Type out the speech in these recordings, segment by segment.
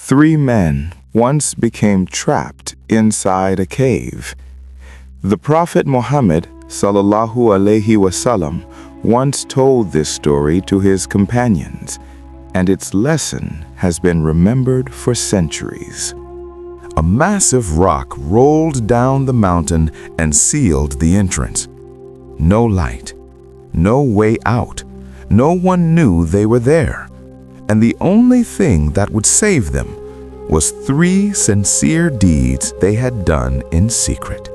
Three men once became trapped inside a cave. The Prophet Muhammad sallallahu alaihi wasallam once told this story to his companions, and its lesson has been remembered for centuries. A massive rock rolled down the mountain and sealed the entrance. No light, no way out. No one knew they were there. And the only thing that would save them was 3 sincere deeds they had done in secret.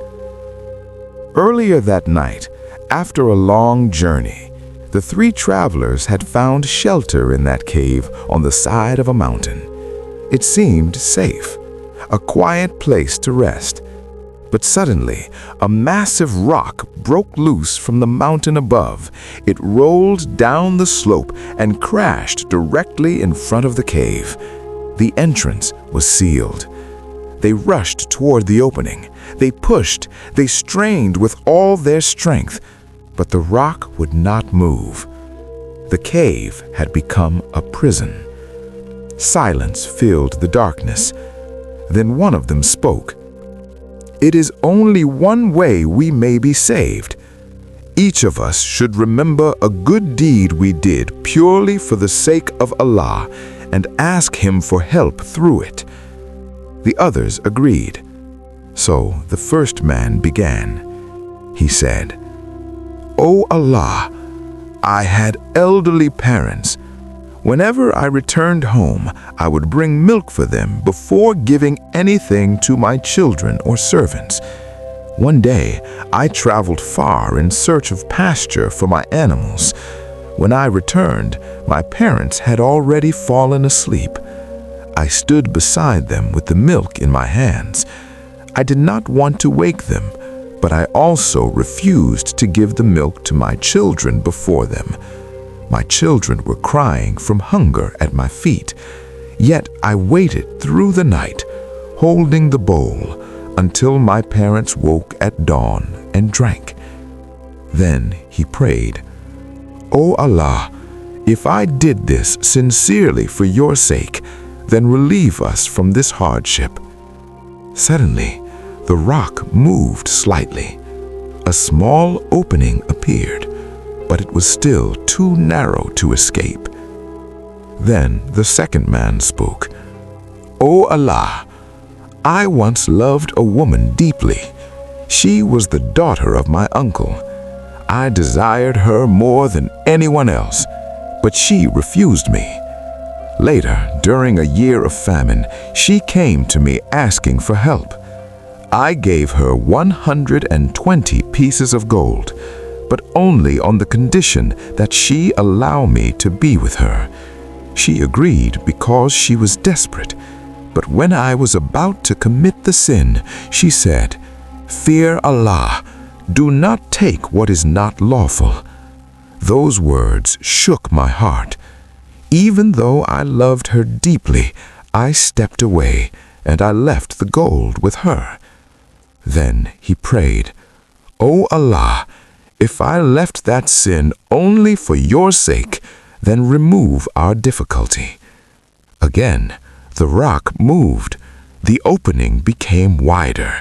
Earlier that night, after a long journey, the 3 travelers had found shelter in that cave on the side of a mountain. It seemed safe, a quiet place to rest. But suddenly, a massive rock broke loose from the mountain above. It rolled down the slope and crashed directly in front of the cave. The entrance was sealed. They rushed toward the opening. They pushed, they strained with all their strength, but the rock would not move. The cave had become a prison. Silence filled the darkness. Then one of them spoke. "It is only one way we may be saved. Each of us should remember a good deed we did purely for the sake of Allah and ask Him for help through it." The others agreed. So the first man began. He said, "O Allah, I had elderly parents. Whenever I returned home, I would bring milk for them before giving anything to my children or servants. One day, I traveled far in search of pasture for my animals. When I returned, my parents had already fallen asleep. I stood beside them with the milk in my hands. I did not want to wake them, but I also refused to give the milk to my children before them. My children were crying from hunger at my feet, yet I waited through the night, holding the bowl, until my parents woke at dawn and drank." Then he prayed, "O Allah, if I did this sincerely for your sake, then relieve us from this hardship." Suddenly, the rock moved slightly. A small opening appeared, but it was still too narrow to escape. Then the second man spoke, "O Allah, I once loved a woman deeply. She was the daughter of my uncle. I desired her more than anyone else, but she refused me. Later, during a year of famine, she came to me asking for help. I gave her 120 pieces of gold, but only on the condition that she allow me to be with her. She agreed because she was desperate. But when I was about to commit the sin, she said, 'Fear Allah, do not take what is not lawful.' Those words shook my heart. Even though I loved her deeply, I stepped away and I left the gold with her." Then he prayed, "O Allah, if I left that sin only for your sake, then remove our difficulty." Again, the rock moved. The opening became wider,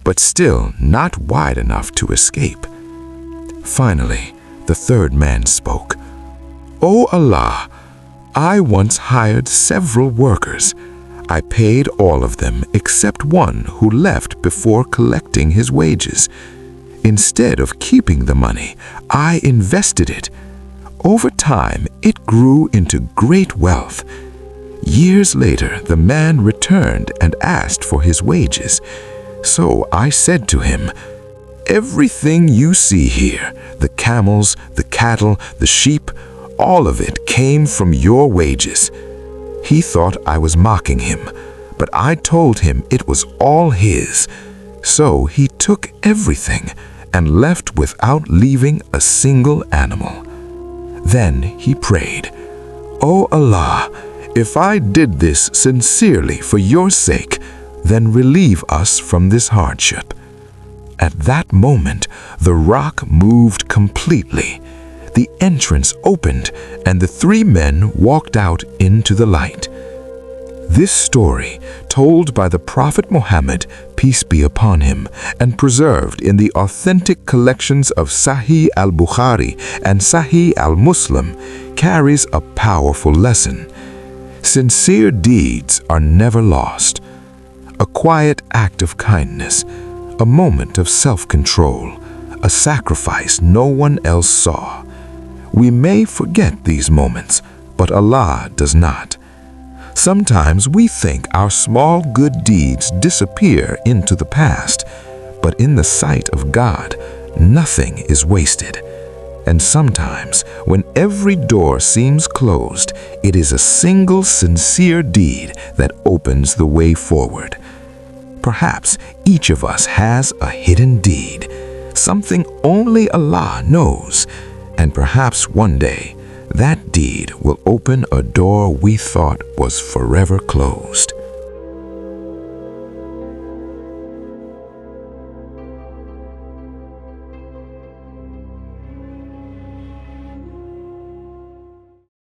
but still not wide enough to escape. Finally, the third man spoke, "O Allah, I once hired several workers. I paid all of them except one who left before collecting his wages. Instead of keeping the money, I invested it. Over time, it grew into great wealth. Years later, the man returned and asked for his wages. So I said to him, 'Everything you see here, the camels, the cattle, the sheep, all of it came from your wages.' He thought I was mocking him, but I told him it was all his. So he took everything and left without leaving a single animal. Then he prayed, 'O Allah, if I did this sincerely for your sake, then relieve us from this hardship.' At that moment, the rock moved completely. The entrance opened, and the 3 men walked out into the light. This story, told by the Prophet Muhammad, peace be upon him, and preserved in the authentic collections of Sahih al-Bukhari and Sahih al-Muslim, carries a powerful lesson. Sincere deeds are never lost. A quiet act of kindness, a moment of self-control, a sacrifice no one else saw. We may forget these moments, but Allah does not. Sometimes we think our small good deeds disappear into the past, but in the sight of God, nothing is wasted. And sometimes, when every door seems closed, it is a single sincere deed that opens the way forward. Perhaps each of us has a hidden deed, something only Allah knows, and perhaps one day, that deed will open a door we thought was forever closed.